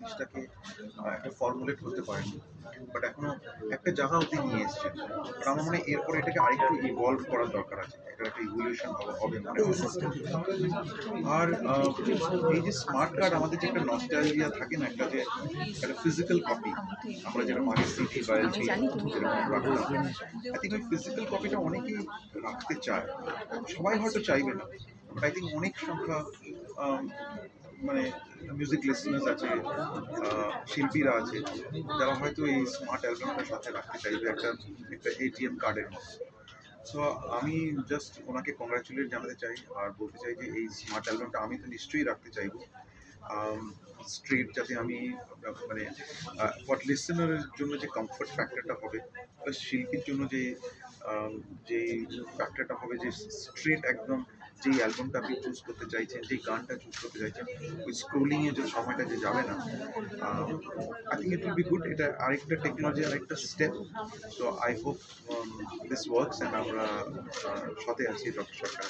জিনিসটাকে একটা ফর্মুলেট করতে পারেননি, বাট এখনো একটা জায়গা অব্দি নিয়ে এসছে। আর আমার মনে হয় এরপরে এটাকে আরেকটু ইভলভ করার দরকার আছে, এটার একটা ইভলিউশন হবে মনে হয়। আর এই যে স্মার্ট কার্ড, আমাদের যে একটা নস্টালজিয়া থাকে না, একটা যে একটা ফিজিক্যাল কপি, আমরা যেরকম আগে সিডি বা এলপি যেরকম রাখতাম, আই থিঙ্ক ওই ফিজিক্যাল কপিটা অনেকেই রাখতে চায়। সবাই হয়তো চাইবে না, বাট আই থিঙ্ক অনেক সংখ্যা মানে মিউজিক লিসনার্স আছে, শিল্পীরা আছে, যারা হয়তো এই স্মার্ট অ্যালবামটার সাথে রাখতে চাইবে একটা একটা এটিএম কার্ডের মতো। সো আমি জাস্ট ওনাকে কংগ্রাচুলেট জানাতে চাই আর বলতে চাই যে এই স্মার্ট অ্যালবামটা আমি তো নিশ্চয়ই রাখতে চাইবো। স্ট্রেট যাতে আমি মানে ফর লিসেনারের জন্য যে কমফর্ট ফ্যাক্টরটা হবে, প্লাস শিল্পীর জন্য যে যে ফ্যাক্টরটা হবে, যে স্ট্রেট একদম যেই অ্যালবামটা আপনি চুজ করতে চাইছেন, যেই গানটা চুজ করতে চাইছেন, ওই স্ক্রোলিংয়ে যে সময়টা যে যাবে না, I think it will be good. এটা আরেকটা টেকনোলজি, আরেকটা step. So I hope this works, and আমরা সাথে আছি ডক্টর সরকার।